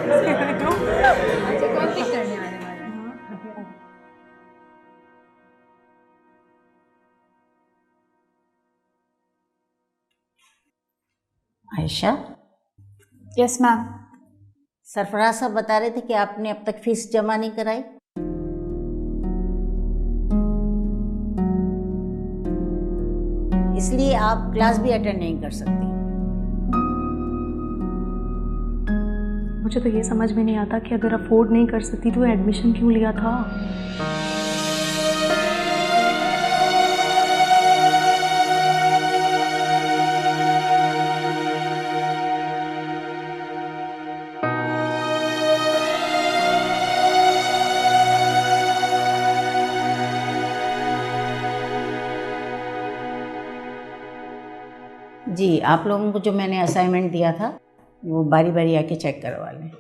अच्छा कौन पिक करने आने वाला है? आयशा। Yes ma'am. सरफराज साहब बता रहे थे कि आपने अब तक फीस जमा नहीं कराई। इसलिए आप क्लास भी अटेंड नहीं कर सकती। मुझे तो ये समझ में नहीं आता कि अगर अफोर्ड नहीं कर सकती तो एडमिशन क्यों लिया था। जी, आप लोगों को जो मैंने असाइनमेंट दिया था वो बारी बारी आके चेक करवा लें।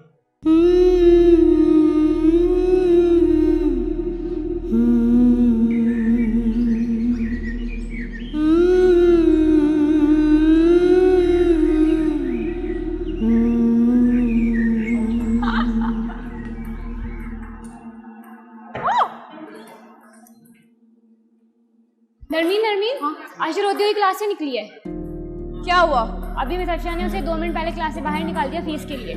नरमीन आयशा रोती हुई क्लास से निकली है। क्या हुआ? अभी मिस अफशा ने उसे 2 मिनट पहले क्लास से बाहर निकाल दिया फीस के लिए।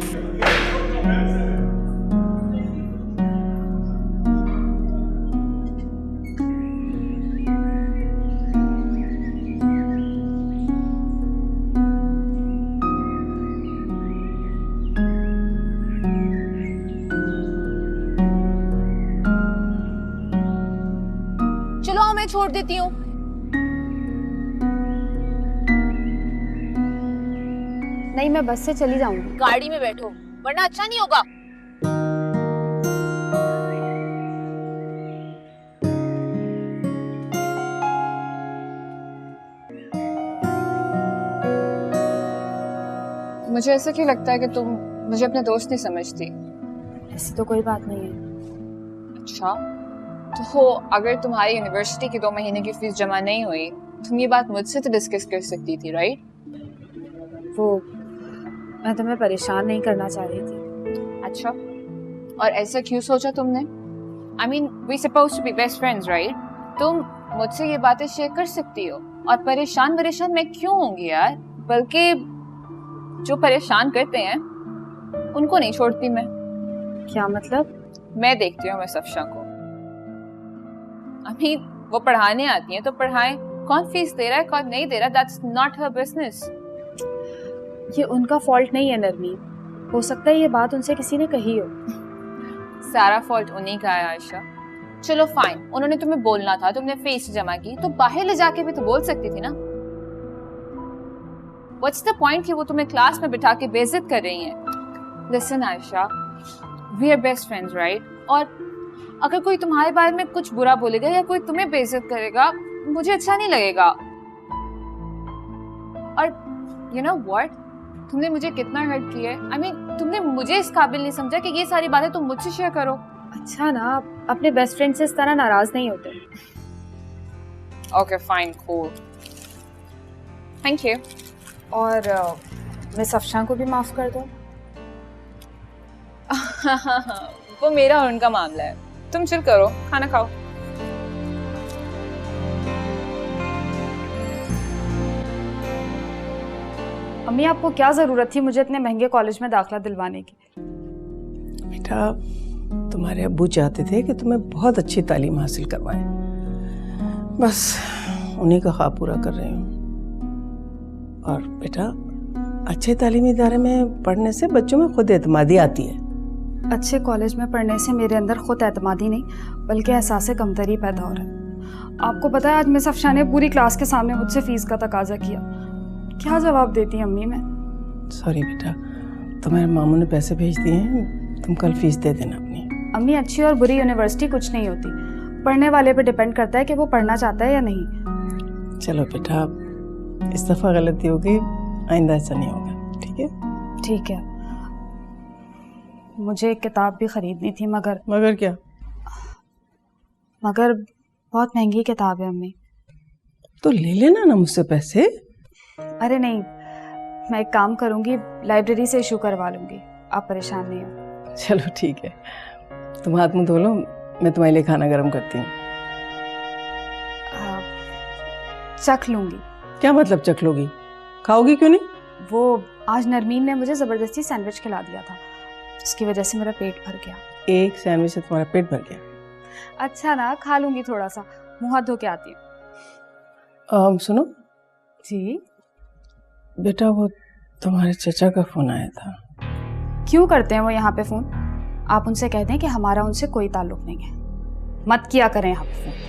चलो मैं छोड़ देती हूँ। नहीं, मैं बस से चली जाऊंगी। गाड़ी में बैठो वरना अच्छा नहीं होगा। मुझे ऐसा क्यों लगता है कि तुम मुझे अपने दोस्त नहीं समझती? ऐसी तो कोई बात नहीं है। अच्छा, तो अगर तुम्हारी यूनिवर्सिटी की 2 महीने की फीस जमा नहीं हुई, तुम ये बात मुझसे तो डिस्कस कर सकती थी, राइट? वो मैं तुम्हें परेशान नहीं करना चाह रही थी। अच्छा, और ऐसा क्यों सोचा तुमने? I mean, we supposed to be best friends, right? तुम मुझसे ये बातें शेयर कर सकती हो, और परेशान मैं क्यों होंगी यार? बल्कि जो परेशान करते हैं उनको नहीं छोड़ती मैं। क्या मतलब? मैं देखती हूँ मिस अफशा को। अभी वो पढ़ाने आती हैं तो पढ़ाएं, कौन फीस दे रहा है कौन नहीं दे रहा, दैट्स नॉट हर बिजनेस। ये उनका फॉल्ट नहीं है नरमी, हो सकता है ये बात उनसे किसी ने कही हो। सारा फॉल्ट उन्हीं का है आयशा। चलो फाइन, उन्होंने तुम्हें बोलना था, तुमने फीस जमा की तो बाहर ले जाके भी तो बोल सकती थी ना। व्हाट्स द पॉइंट कि वो तुम्हें क्लास में बिठा के बेइज्जत कर रही हैं? Listen Ayesha, we are best friends, right? और अगर कोई तुम्हारे बारे में कुछ बुरा बोलेगा या कोई तुम्हें बेइज्जत करेगा, मुझे अच्छा नहीं लगेगा। और यू नो व्हाट, तुमने मुझे कितना हर्ट किया है। आई मीन, तुमने मुझे इस काबिल नहीं समझा कि ये सारी बातें तुम मुझसे शेयर करो। अच्छा ना, अपने बेस्ट फ्रेंड से इस तरह नाराज नहीं होते। Okay fine, cool, thank you. और मिस अफशा को भी माफ कर दो। वो मेरा और उनका मामला है, तुम चिल करो, खाना खाओ। अम्मी, आपको क्या जरूरत थी मुझे इतने महंगे कॉलेज में दाखिला दिलवाने की? बेटा, तुम्हारे अब्बू चाहते थे कि तुम्हें बहुत अच्छी तालीम हासिल करवाएं, बस उन्हीं का ख्वाब पूरा कर रही हूँ। और बेटा, अच्छे तालीमी इदारे में पढ़ने से बच्चों में खुद एतमादी आती है। अच्छे कॉलेज में पढ़ने से मेरे अंदर खुद एतमादी नहीं बल्कि एहसास कमतरी पैदा हो रहा है। आपको पता है, आज मिस अफशा ने पूरी क्लास के सामने मुझसे फीस का तकाजा किया। क्या जवाब देती अम्मी मैं? सॉरी बेटा, तुम्हारे मामू ने पैसे भेज दिए हैं, तुम कल फीस दे देना अपनी। अम्मी, अच्छी और बुरी यूनिवर्सिटी कुछ नहीं होती, पढ़ने वाले पे डिपेंड करता है कि वो पढ़ना चाहता है या नहीं। चलो बेटा, इस दफ़ा गलती होगी, आइंदा ऐसा नहीं होगा, ठीक है? ठीक है। मुझे एक किताब भी खरीदनी थी, मगर क्या? मगर बहुत महंगी किताब है अम्मी। तो ले लेना ना मुझसे पैसे। अरे नहीं, मैं एक काम करूंगी, लाइब्रेरी से इशू करवा लूंगी। आप परेशान नहीं हो। चलो ठीक है, तुम हाथ मुंह धो लो, मैं तुम्हारे लिए खाना गर्म करती हूँ। चख लूँगी। क्या मतलब चख लोगी? खाओगी क्यों नहीं? वो आज नरमीन ने मुझे ज़बरदस्ती सैंडविच खिला दिया था, उसकी वजह से मेरा पेट भर गया। एक सैंडविच से तुम्हारा पेट भर गया? अच्छा ना, खा लूँगी थोड़ा सा, मुँह हाथ धो के आती हूँ। सुनो जी? बेटा, वो तुम्हारे चचा का फोन आया था। क्यों करते हैं वो यहाँ पे फ़ोन? आप उनसे कह दें कि हमारा उनसे कोई ताल्लुक़ नहीं है, मत किया करें यहाँ पे फ़ोन।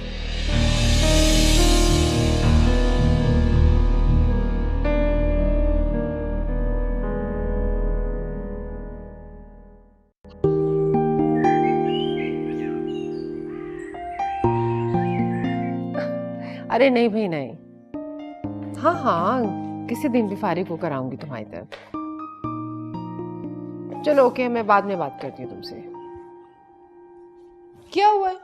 अरे नहीं भाई नहीं, हाँ हाँ किसी दिन भी फारिग होकर आऊंगी तुम्हारी तरफ। चलो ओके, मैं बाद में बात करती हूँ तुमसे। क्या हुआ है?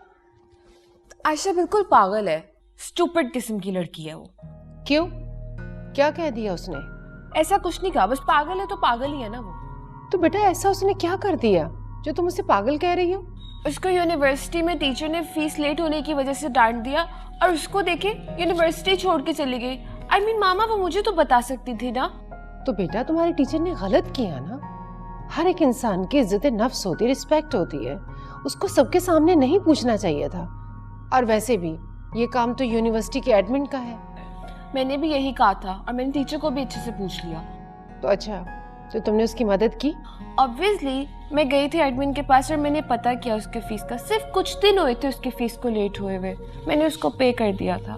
आयशा बिल्कुल पागल है, स्टूपिड किस्म की लड़की है वो। क्यों, क्या कह दिया उसने? ऐसा कुछ नहीं कहा, बस पागल है तो पागल ही है ना वो। तो बेटा ऐसा उसने क्या कर दिया जो तुम उसे पागल कह रही हो? उसको यूनिवर्सिटी में टीचर ने फीस लेट होने की वजह से डांट दिया और उसको देखे यूनिवर्सिटी छोड़ के चली गई। I mean, मामा वो मुझे तो बता सकती थी ना। तो बेटा तुम्हारे टीचर ने गलत किया ना। हर एक इंसान की इज्जत नफ्स होती है, रिस्पेक्ट होती है, उसको सबके सामने नहीं पूछना चाहिए था। और वैसे भी ये काम तो यूनिवर्सिटी के एडमिन का है। मैंने भी यही कहा था और मैंने टीचर को भी अच्छे से पूछ लिया। तो अच्छा, तो तुमने उसकी मदद की? ऑब्वियसली मैं गई थी एडमिन के पास और मैंने पता किया उसके फीस का। सिर्फ कुछ दिन हुए थे उसके फीस को लेट हुए हुए, मैंने उसको पे कर दिया था।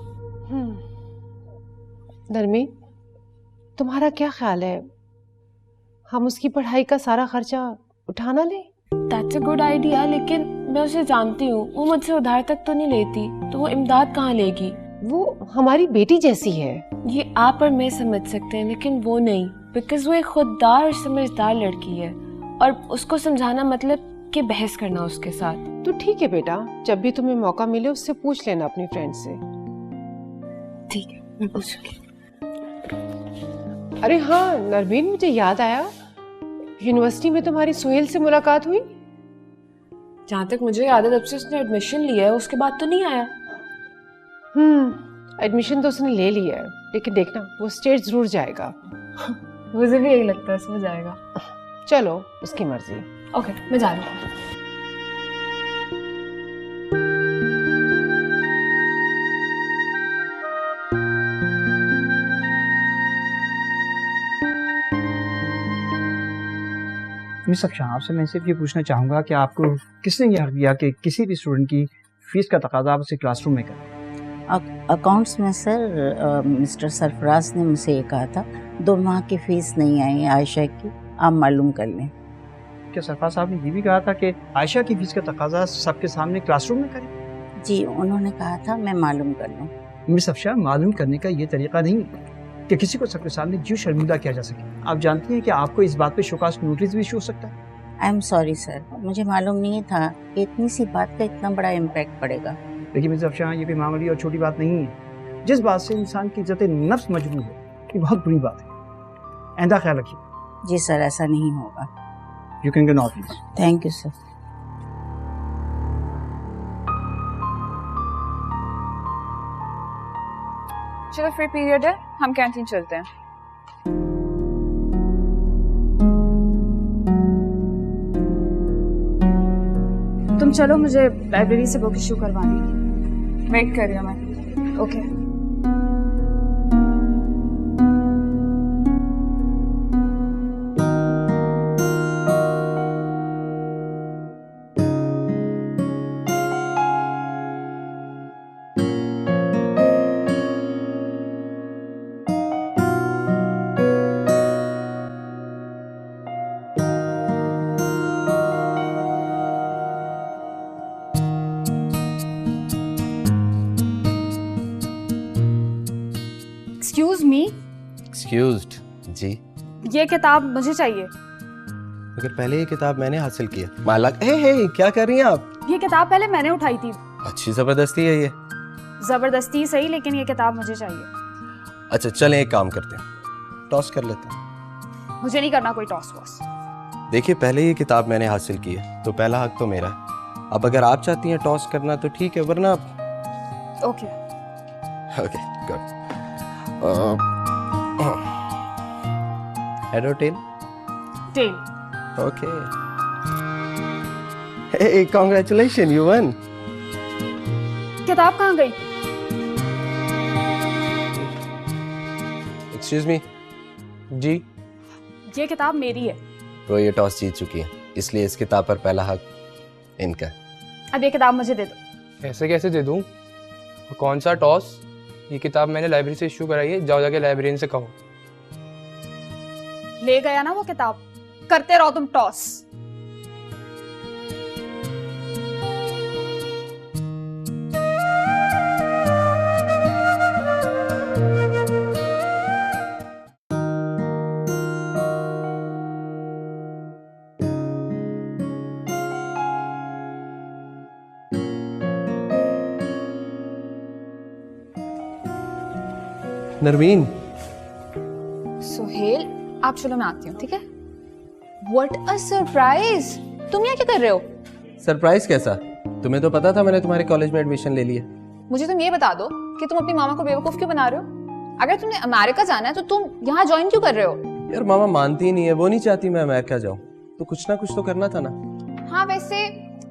नरमी, तुम्हारा क्या ख्याल है, हम उसकी पढ़ाई का सारा खर्चा उठाना लें? That's a good idea, लेकिन मैं उसे जानती हूँ, वो मुझसे उधार तक तो नहीं लेती, तो वो इमदाद कहाँ लेगी? वो हमारी बेटी जैसी है। ये आप और मैं समझ सकते हैं, लेकिन वो नहीं, बिकॉज वो एक खुददार और समझदार लड़की है और उसको समझाना मतलब कि बहस करना उसके साथ। तो ठीक है बेटा, जब भी तुम्हें मौका मिले उससे पूछ लेना अपनी फ्रेंड से। ठीक है, मैं पूछूंगी। अरे हाँ नरमीन, मुझे याद आया, यूनिवर्सिटी में तुम्हारी सुहेल से मुलाकात हुई? जहाँ तक मुझे याद है तब से उसने एडमिशन लिया है, उसके बाद तो नहीं आया। एडमिशन तो उसने ले लिया है, लेकिन देखना वो स्टेट जरूर जाएगा। मुझे भी यही लगता है, हो जाएगा। चलो उसकी मर्जी। ओके, मैं जा रही हूँ। मिस अफशान, आपसे मैं सिर्फ ये पूछना चाहूँगा कि आपको किसने यह दिया कि किसी भी स्टूडेंट की फ़ीस का तकाजा आप उसे क्लासरूम में करें? अकाउंट्स में सर मिस्टर सरफराज ने मुझे ये कहा था 2 माह की फ़ीस नहीं आई है आयशा की, आप मालूम कर लें। क्या सरफराज साहब ने ये भी कहा था कि आयशा की फ़ीस का तकाजा सबके सामने क्लासरूम में करें? जी, उन्होंने कहा था, मैं मालूम कर लूँ। मिस अफशान, मालूम करने का ये तरीका नहीं कि किसी को सबके सामने क्यों शर्मिंदा किया जा सके। आप जानती हैं कि आपको इस बात पे शोकास नोटिस भी इशू हो सकता है। आई एम सॉरी सर, मुझे मालूम नहीं था कि इतनी सी बात का इतना बड़ा इम्पैक्ट पड़ेगा। देखिए मिस अफशान, ये कोई मामूली और छोटी बात नहीं है। जिस बात से इंसान की इज्जत नफ्स मजबूर हो, ये बहुत बुरी बात है। आइंदा ख्याल रखिए। जी सर, ऐसा नहीं होगा। You can go now please. Thank you sir. चलो फ्री पीरियड है, हम कैंटीन चलते हैं। तुम चलो, मुझे लाइब्रेरी से बुक इशू करवानी है। वेट कर रही हूँ मैं। ओके। Excuse me. एक्सक्यूज्ड जी। ये किताब मुझे चाहिए। मगर पहले ये किताब मैंने हासिल की है। मालक, हे क्या कर रही हैं आप? ये किताब पहले मैंने उठाई थी। अच्छी जबरदस्ती है ये। जबरदस्ती सही, लेकिन ये किताब मुझे चाहिए। अच्छा चलें, एक काम करते हैं, टॉस कर लेते हैं। मुझे नहीं करना कोई टॉस वॉस। देखिए, पहले ये किताब मैंने हासिल की है तो पहला हक तो मेरा है। अब अगर आप चाहती हैं टॉस करना तो ठीक है, वरना ओके ओके गुड। हेड और tail? Tail. Okay. Hey congratulation, you won. किताब कहाँ गई? एक्सक्यूज मी जी। ये किताब मेरी है। वो ये टॉस जीत चुकी है, इसलिए इस किताब पर पहला हक इनका। अब ये किताब मुझे दे दो। ऐसे कैसे दे दूं? कौन सा टॉस? ये किताब मैंने लाइब्रेरी से इशू कराई है, जाओ जाके लाइब्रेरियन से कहो। ले गया ना वो किताब, करते रहो तुम टॉस। नरमीन। सुहेल, आप चलो, मैं आती हूँ, ठीक है? What a surprise! तुम यहाँ क्या कर रहे हो? सरप्राइज कैसा? तुम्हें तो पता था मैंने तुम्हारे कॉलेज में एडमिशन ले लिया। मुझे तुम ये बता दो कि तुम अपनी मामा को बेवकूफ क्यों बना रहे हो? अगर तुमने अमेरिका जाना है तो तुम यहाँ ज्वाइन क्यों कर रहे हो? यार मामा मानती ही नहीं है, वो नहीं चाहती मैं अमेरिका जाऊँ, तो कुछ ना कुछ तो करना था ना। हाँ, वैसे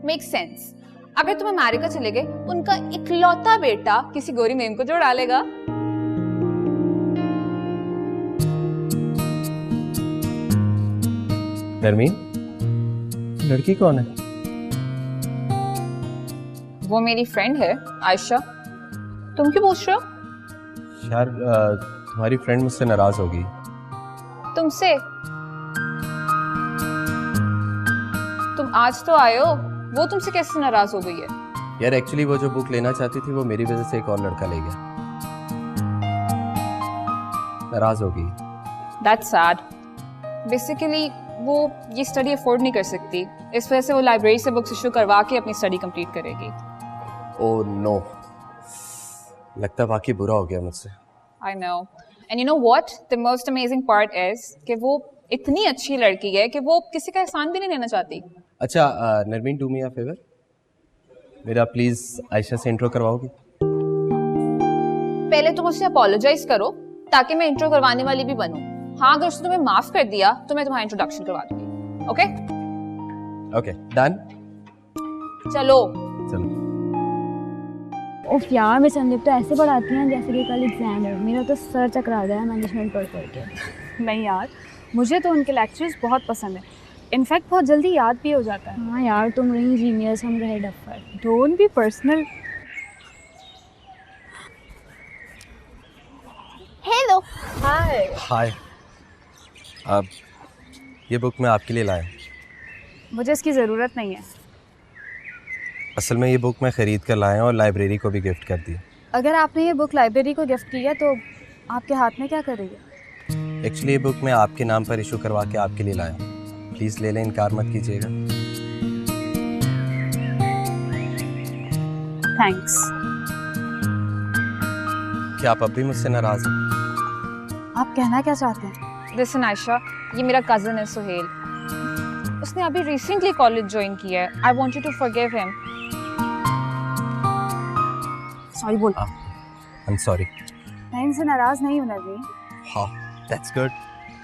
मेक सेंस। अगर तुम अमेरिका चले गए, उनका इकलौता बेटा किसी गोरी मेम को जो डालेगा। नरमीन, लड़की कौन है? वो मेरी फ्रेंड है आयशा। तुम क्यों पूछ रहे हो? यार तुम्हारी फ्रेंड मुझसे नाराज होगी। तुमसे? तुम आज तो आए हो, वो तुमसे कैसे नाराज हो गई है? यार एक्चुअली वो जो बुक लेना चाहती थी वो मेरी वजह से एक और लड़का ले गया, नाराज हो गई। That's sad. Basically वो ये स्टडी अफोर्ड नहीं कर सकती, इस वजह से वो लाइब्रेरी से बुक्स इशू करवा के अपनी स्टडी कंप्लीट करेगी। ओह नो, लगता वाकई बुरा हो गया मुझसे। I know. And you know what? The most amazing part is कि वो इतनी अच्छी लड़की है कि वो किसी का एहसान भी नहीं लेना चाहती। अच्छा Narmeen, do me a favour, मेरा प्लीज आयशा से इंट्रो करवाओगी? पहले तुम उससे अपोलोजाइज करो ताकि मैं इंट्रो करवाने वाली भी बनूं। हाँ, अगर उसने तुम्हें माफ कर दिया तो मैं तुम्हारा इंट्रोडक्शन करवा दूंगी। Okay okay done. चलो चलो। उफ यार, मैं संदीप तो ऐसे पढ़ाती हैं जैसे कि कल एग्जाम है। मेरा तो सर चकरा गया मैनेजमेंट पढ़ पढ़ के। नहीं यार, मुझे तो उनके लेक्चर्स बहुत पसंद है। इनफैक्ट बहुत जल्दी याद भी हो जाता है। हाँ यार, तुम रही जीनियस, हम रहे duffer. Don't be personal. Hello. Hi. Hi. अब ये बुक मैं आपके लिए लाया। मुझे इसकी ज़रूरत नहीं है। असल में ये बुक मैं ख़रीद कर लाया और लाइब्रेरी को भी गिफ्ट कर दी। अगर आपने ये बुक लाइब्रेरी को गिफ्ट की है तो आपके हाथ में क्या कर रही है? एक्चुअली ये बुक मैं आपके नाम पर इशू करवा के आपके लिए लाया, प्लीज़ ले लें, इनकार मत कीजिएगा। थैंक्स। क्या आप अब भी मुझसे नाराज़ हैं? आप कहना क्या चाहते हैं? लिसन आयशा, ये मेरा कजन है सुहेल। उसने अभी रिसेंटली कॉलेज ज्वाइन किया है। I want you to forgive him. Sorry बोल। I am sorry. मैं इनसे नाराज नहीं हूं नरमीन। हाँ, दैट्स गुड।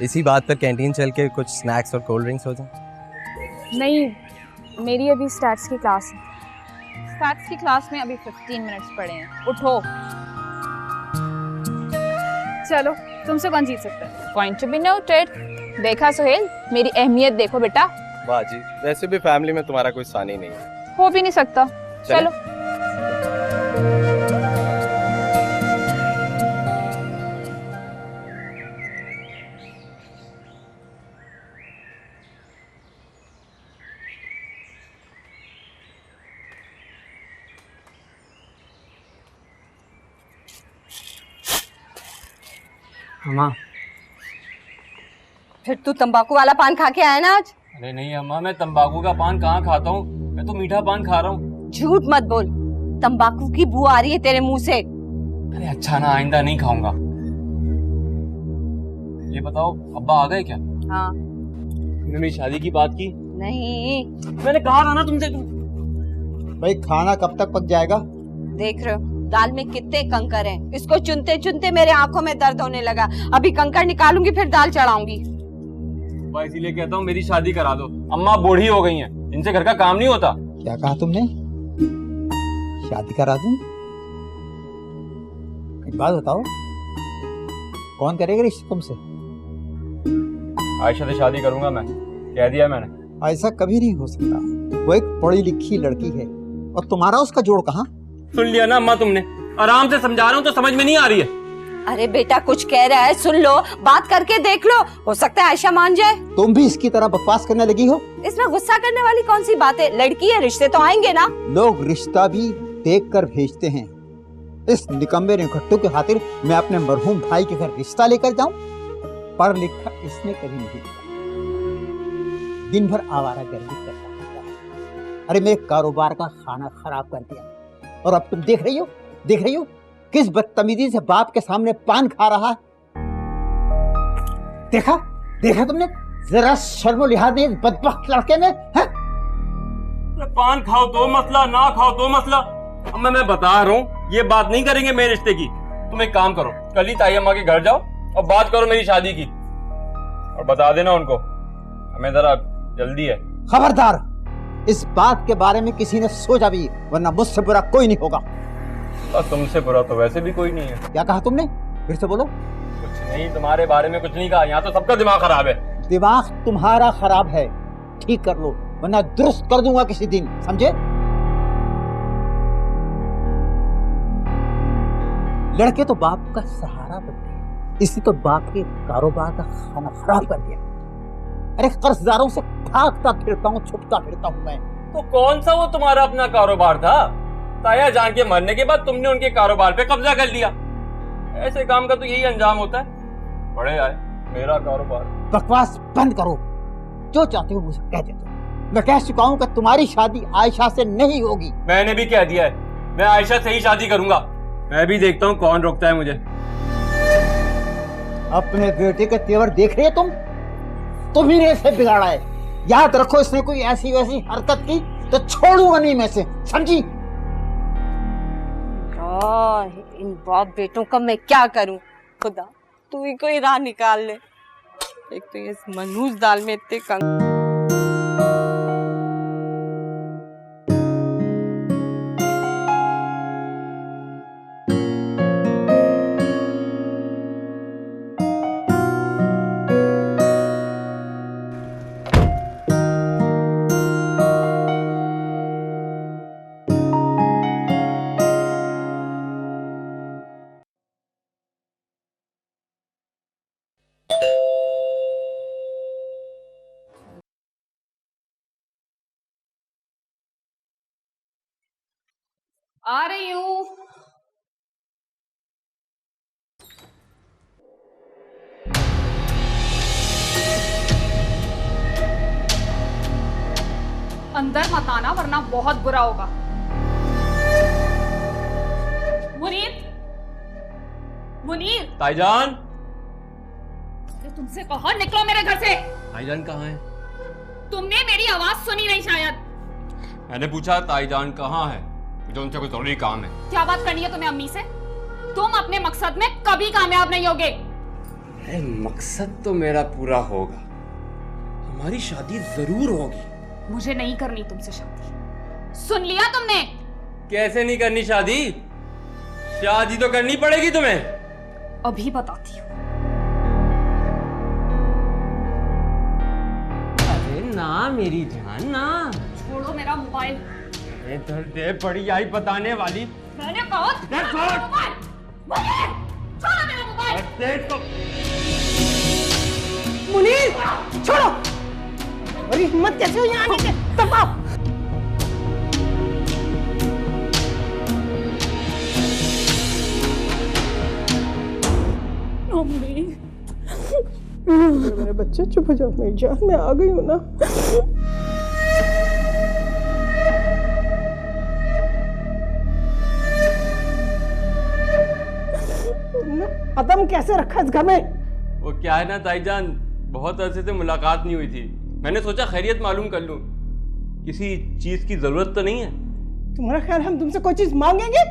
इसी बात पर कैंटीन चल के कुछ स्नैक्स और कोल्ड ड्रिंक्स हो जाए। नहीं, मेरी अभी स्टैट्स की क्लास है। स्टैट्स की क्लास में अभी 15 मिनट्स पड़े हैं। उठो। चलो, तुमसे कौन जीत सकता है? Point to be noted. देखा सुहेल, मेरी अहमियत देखो बेटा। वाह जी, वैसे भी फैमिली में तुम्हारा कोई सानी नहीं है। हो भी नहीं सकता। चलो। अम्मा, फिर तू तंबाकू वाला पान खा के आया ना आज? अरे नहीं अम्मा, मैं तंबाकू का पान कहाँ खाता हूँ, मैं तो मीठा पान खा रहा हूँ। झूठ मत बोल, तंबाकू की बू आ रही है तेरे मुंह से। अरे अच्छा ना, आइंदा नहीं खाऊंगा। ये बताओ, अब्बा आ गए क्या? हाँ। तुमने मेरी शादी की बात की? नहीं, मैंने कहा था ना तुमसे। भाई खाना कब तक पक जाएगा? देख रहे हो दाल में कितने कंकर हैं। इसको चुनते चुनते मेरे आंखों में दर्द होने लगा। अभी कंकर निकालूंगी फिर दाल चढ़ाऊंगी। भाई इसीलिए कहता हूँ मेरी शादी करा दो। अम्मा बूढ़ी हो गई हैं, इनसे घर का काम नहीं होता। क्या कहा तुमने? शादी करा दूं? एक बात बताओ, कौन करेगा रिश्ता तुमसे? आयशा से शादी करूंगा मैं, कह दिया मैंने। ऐसा कभी नहीं हो सकता। वो एक पढ़ी लिखी लड़की है और तुम्हारा उसका जोड़ कहाँ? सुन लिया ना अम्मा तुमने, आराम से समझा रहा हूँ तो समझ में नहीं आ रही है। अरे बेटा कुछ कह रहा है, सुन लो, बात करके देख लो, हो सकता है आयशा मान जाए। तुम भी इसकी तरह बकवास करने लगी हो। इसमें गुस्सा करने वाली कौन सी बात है? लड़की है, रिश्ते तो आएंगे ना। लोग रिश्ता भी देख कर भेजते हैं। इस निकम्मे निकट्टू के खातिर मैं अपने मरहूम भाई के घर रिश्ता लेकर जाऊं? पढ़ लिखा इसने कभी नहीं किया, दिन भर आवारागर्दी करता रहता है। अरे मेरे कारोबार का खाना खराब कर दिया। और अब तुम देख रही हो किस बदतमीजी से बाप के सामने पान खा रहा है। देखा तुमने? जरा शर्मो लिहाज नहीं बदबख्त लड़के में है? पान खाओ तो मसला, ना खाओ तो मसला। अम्मा मैं बता रहा हूँ ये बात नहीं करेंगे मेरे रिश्ते की। तुम एक काम करो, कल ही ताई अम्मा के घर जाओ और बात करो मेरी शादी की, और बता देना उनको हमें जरा जल्दी है। खबरदार, इस बात के बारे में किसी ने सोचा भी, वरना मुझसे बुरा कोई नहीं होगा। और तुमसे बुरा तो वैसे भी कोई नहीं है। क्या कहा तुमने? फिर से बोलो। कुछ नहीं, तुम्हारे बारे में कुछ नहीं कहा। यहाँ तो सबका दिमाग खराब है। दिमाग तुम्हारा खराब है, ठीक कर लो वरना दुरुस्त कर दूंगा किसी दिन, समझे? लड़के तो बाप का सहारा बनते हैं, इसलिए तो बाप के कारोबार का खाना खराब कर दिया। अरे कर्जदारों से भागता फिरता हूँ, छुपता फिरता हूँ मैं। तो कौन सा वो तुम्हारा अपना कारोबार था? ताया जान के मरने के बाद तुमने उनके कारोबार पे कब्जा कर लिया। ऐसे काम का तो यही अंजाम होता है। बड़े आए मेरा कारोबार। बकवास बंद करो, जो चाहते हो मुझे कह देते हो। मैं कह चुका हूँ कि तुम्हारी शादी आयशा से नहीं होगी। मैंने भी कह दिया है, मैं आयशा से ही शादी करूंगा। मैं भी देखता हूँ कौन रोकता है मुझे। अपने बेटे के तेवर देख रहे हो तुम ही ने इसे बिगाड़ा है। याद रखो, इसने कोई ऐसी वैसी हरकत की तो छोड़ूंगा नहीं मैं से, समझी? इन बाप बेटों का मैं क्या करूं? खुदा तू ही कोई राह निकाल ले। एक तो इस मनूस दाल में इतने कंग। आ रही हूँ। अंदर मत आना वरना बहुत बुरा होगा। मुनीर ताईजान, तुमसे कहा निकलो मेरे घर से। ताईजान कहाँ है? तुमने मेरी आवाज सुनी नहीं शायद। मैंने पूछा ताईजान कहाँ है, मुझे उनसे कोई जरूरी काम है। क्या बात करनी है तुम्हें अम्मी से? तुम अपने मकसद में कभी कामयाब नहीं होगे। मकसद तो मेरा पूरा होगा, हमारी शादी जरूर होगी। मुझे नहीं करनी तुमसे शादी, सुन लिया तुमने? कैसे नहीं करनी शादी? शादी तो करनी पड़ेगी तुम्हें। अभी बताती हूँ। अरे ना मेरी जान ना। छोड़ो मेरा मोबाइल। इधर दे, बड़ी आई बताने वाली। मैंने कहा छोड़ो मेरा मोबाइल। मुनीर छोड़ो। अरे हिम्मत कैसे हुई यहाँ आने की? दबाओ। मेरे बच्चे चुप हो जाओ मेरी जान, मैं आ गई हूँ ना। कदम कैसे रखा इस घर में? वो क्या है ना ताईजान, बहुत अरसे से मुलाकात नहीं हुई थी, मैंने सोचा खैरियत मालूम कर लूं, किसी चीज की जरूरत तो नहीं है। तुम्हारा ख्याल हम तुमसे कोई चीज मांगेंगे?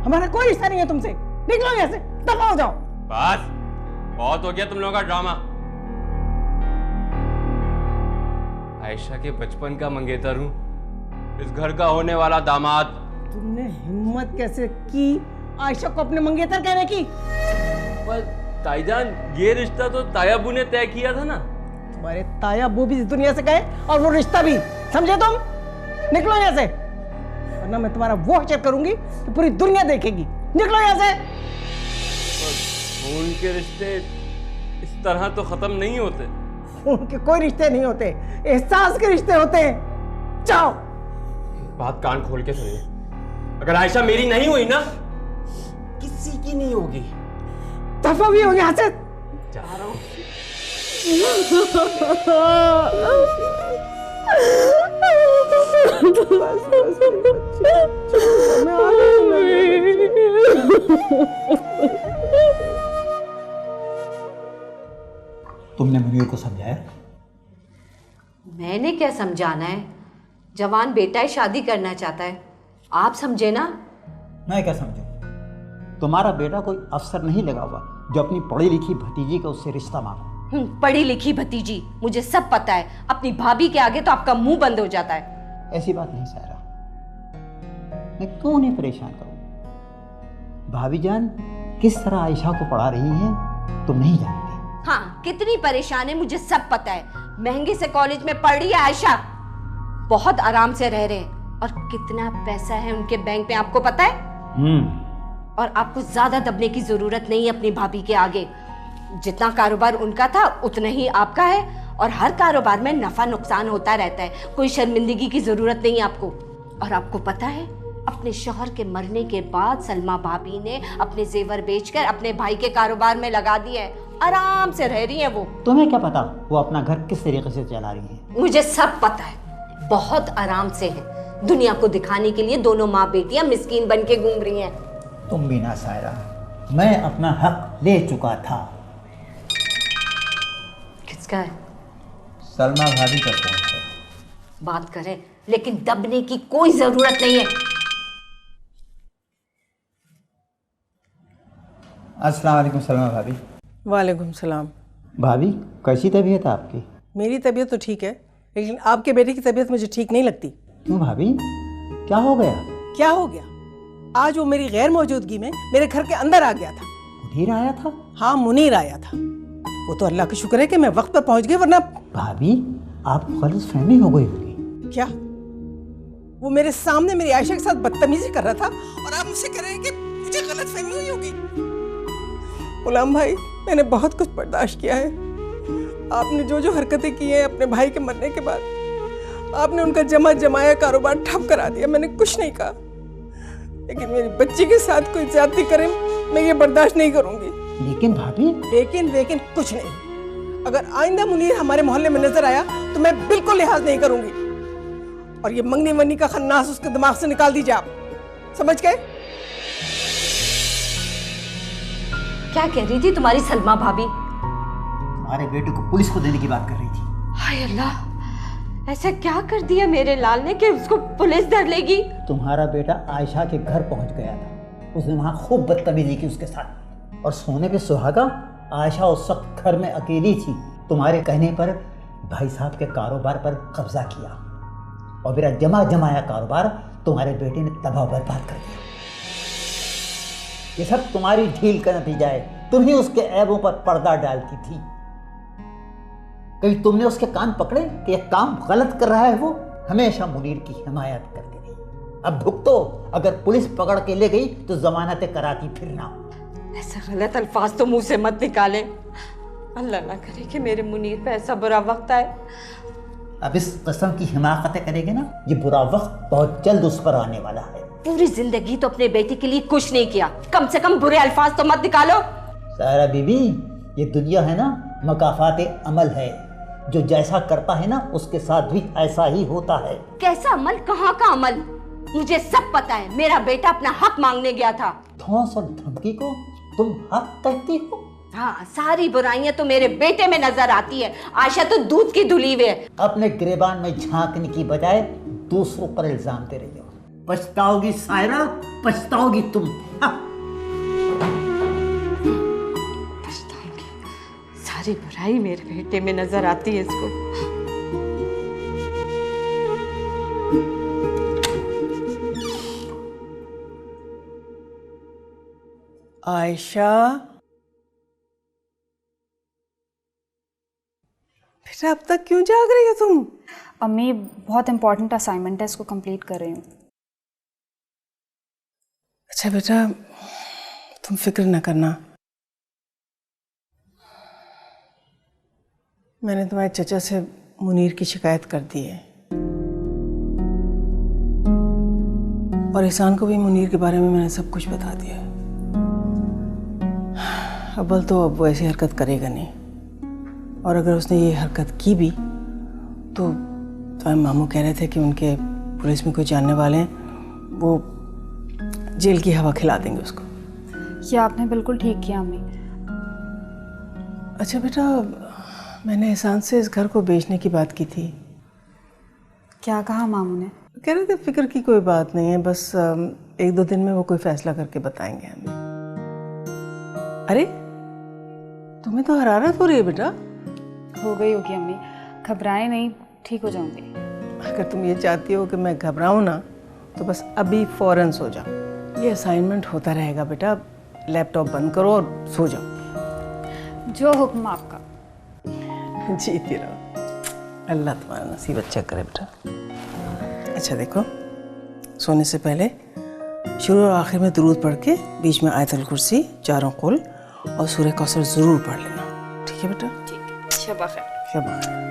हमारा कोई रिश्ता नहीं है तुमसे, निकलो यहाँ से, दफा हो जाओ। बस बहुत हो गया तुम लोगों का ड्रामा। आयशा के बचपन का मंगेतर हूं, इस घर का होने वाला दामाद। तुमने हिम्मत कैसे की आयशा को अपने मंगेतर कहने की? पर ताईजान, ये रिश्ता तो तायाबू ने तय किया था ना। तुम्हारे तायाबू भी इस दुनिया से गए और वो रिश्ता भी, समझे तुम? निकलो यहाँ से, वरना मैं तुम्हारा वो चेक करूंगी कि पूरी दुनिया देखेगी। निकलो यहाँ से। खून के रिश्ते इस तरह तो खत्म नहीं होते। खून के कोई रिश्ते नहीं होते, एहसास के रिश्ते होते हैं। जाओ। बात कान खोल के सुनिए, अगर आयशा मेरी नहीं हुई ना, किसी की नहीं होगी। दफा भी हो यहाँ से। जा रहा हूँ। तुमने मुनीर को समझाया? मैंने क्या समझाना है, जवान बेटा है, शादी करना चाहता है, आप समझे ना। मैं क्या समझूं? तुम्हारा बेटा कोई अफसर नहीं लगा हुआ जो अपनी पढ़ी लिखी भतीजी का उससे रिश्ता मांगो। पढ़ी लिखी भतीजी, मुझे सब पता है। अपनी भाभी के आगे तो आपका मुंह बंद हो जाता है। ऐसी बात नहीं सायरा, मैं क्यों उन्हें परेशान करूं? भाभी जान किस तरह आयशा को पढ़ा रही हैं तुम नहीं जानते। हाँ, कितनी परेशान है मुझे सब पता है। महंगे से कॉलेज में पढ़ रही है आयशा, बहुत आराम से रह रहे हैं, और कितना पैसा है उनके बैंक में आपको पता है। और आपको ज्यादा दबने की जरूरत नहीं है अपनी भाभी के आगे। जितना कारोबार उनका था उतना ही आपका है, और हर कारोबार में नफा नुकसान होता रहता है। कोई शर्मिंदगी की जरूरत नहीं है आपको। और आपको पता है, अपने शौहर के मरने के बाद सलमा भाभी ने अपने जेवर बेचकर अपने भाई के कारोबार में लगा दिए हैं। आराम से रह रही है वो। तुम्हें क्या पता वो अपना घर किस तरीके से चला रही है? मुझे सब पता है, बहुत आराम से है। दुनिया को दिखाने के लिए दोनों माँ बेटियां मिस्कीन बन के घूम रही हैं। तुम भी ना सायरा, मैं अपना हक ले चुका था। किसका है? सलमा भाभी का फोन है। बात करें, लेकिन दबने की कोई जरूरत नहीं है। अस्सलाम वालेकुम सलमा भाभी। वालेकुम सलाम। भाभी कैसी तबीयत है आपकी? मेरी तबीयत तो ठीक है, लेकिन आपके बेटे की तबीयत मुझे ठीक नहीं लगती। क्यों भाभी, क्या हो गया? क्या हो गया? आज वो मेरी गैर मौजूदगी में मेरे घर के अंदर आ गया था। मुनीर आया था? हाँ, मुनीर आया था। वो तो अल्लाह का शुक्र है कि मैं वक्त पर पहुंच गई, वरना। भाभी आप गलतफहमी हो गई होगी। क्या? वो मेरे सामने मेरी आयशा के साथ बदतमीजी कर रहा था, और आप मुझसे कह रहे हैं कि मुझे गलतफहमी हुई होगी। गुलाम भाई, मैंने बहुत कुछ बर्दाश्त किया है। आपने जो जो हरकतें की हैं अपने भाई के मरने के बाद, आपने उनका जमा जमाया कारोबार ठप करा दिया। मैंने कुछ नहीं कहा, लेकिन मेरी बच्ची के साथ कोई ज्यादती करे मैं ये बर्दाश्त नहीं करूंगी। लेकिन भाभी। लेकिन कुछ नहीं। अगर आइंदा मुनीर हमारे मोहल्ले में नजर आया तो मैं बिल्कुल लिहाज नहीं करूंगी। और ये मंगनी वन्नी का खन्नास उसके दिमाग से निकाल दीजिए आप, समझ गए? क्या कह रही थी तुम्हारी सलमा भाभी? तुम्हारे बेटे को पुलिस को देने की बात कर रही थी। हाय अल्लाह, ऐसा क्या कर दिया मेरे लाल ने कि उसको पुलिस धर लेगी? तुम्हारा बेटा आयशा के घर पहुंच गया था, उसने वहां खूब बदतमीजी की उसके साथ, और सोने पे सुहागा आयशा उस वक्त घर में अकेली थी। तुम्हारे कहने पर भाई साहब के कारोबार पर कब्जा किया, और मेरा जमा जमाया कारोबार तुम्हारे बेटे ने तबाह बर्बाद कर दिया। ये सब तुम्हारी ढील का नतीजा है। तुम ही उसके ऐबों पर पर्दा डालती थी। कभी तुमने उसके कान पकड़े कि यह काम गलत कर रहा है? वो हमेशा मुनीर की हिमायत करती रही। अब भुगतो, अगर पुलिस पकड़ के ले गई तो जमानत कराती फिरना। ऐसे गलत अल्फाज तो मुंह से मत निकाले। अल्लाह ना करे कि मेरे मुनीर पे ऐसा बुरा वक्त आए। अब इस किस्म की हिमाकतें करेंगे ना, ये बुरा वक्त बहुत जल्द उस पर आने वाला है। पूरी जिंदगी तो अपने बेटे के लिए कुछ नहीं किया, कम से कम बुरे अल्फाज तो मत निकालो। सारा बीबी, ये दुनिया है ना, मकाफाते अमल है। जो जैसा करता है ना उसके साथ भी ऐसा ही होता है। कैसा अमल? कहाँ का अमल? मुझे सब पता है। मेरा बेटा अपना हक मांगने गया था। धौंस और धमकी को तुम हक कहती हो? हाँ, सारी बुराइयां तो मेरे बेटे में नजर आती है। आयशा तो दूध की धुली हुई है। अपने गिरेबान में झांकने की बजाय दूसरों पर इल्जाम दे रही हो। पछताओगी सायरा, पछताओगी तुम। पछताऊंगी। सारी बुराई मेरे बेटे में नजर आती है इसको। आयशा, बेटा अब तक क्यों जाग रही हो तुम? अम्मी, बहुत इंपॉर्टेंट असाइनमेंट है, इसको कंप्लीट कर रही हूँ। अच्छा बेटा, तुम फिक्र न करना। मैंने तुम्हारे चचा से मुनीर की शिकायत कर दी है, और एहसान को भी मुनीर के बारे में मैंने सब कुछ बता दिया है। अव्वल तो अब वो ऐसी हरकत करेगा नहीं, और अगर उसने ये हरकत की भी तो तुम्हारे मामू कह रहे थे कि उनके पुलिस में कोई जानने वाले हैं, वो जेल की हवा खिला देंगे उसको। ये आपने बिल्कुल ठीक किया अम्मी। अच्छा बेटा, मैंने एहसान से इस घर को बेचने की बात की थी। क्या कहा मामू ने? कह रहे थे फिक्र की कोई बात नहीं है, बस 1-2 दिन में वो कोई फैसला करके बताएंगे हमें। अरे तुम्हें तो हरारत हो रही है बेटा। हो गई होगी अम्मी, घबराए नहीं, ठीक हो जाऊंगी। अगर तुम ये चाहती हो कि मैं घबराऊं ना, तो बस अभी फौरन सो जाओ। ये असाइनमेंट होता रहेगा बेटा, लैपटॉप बंद करो और सो जाओ। जो हुक्म आपका। जीती रहो, अल्लाह तुम्हारा नसीब अच्छा करे बेटा। अच्छा देखो, सोने से पहले शुरू और आखिर में दुरूद पढ़ के बीच में आयतुल कुर्सी, 4 कुल और सूरह कौसर ज़रूर पढ़ लेना, ठीक है बेटा? ठीक है, शब खैर। शब खैर।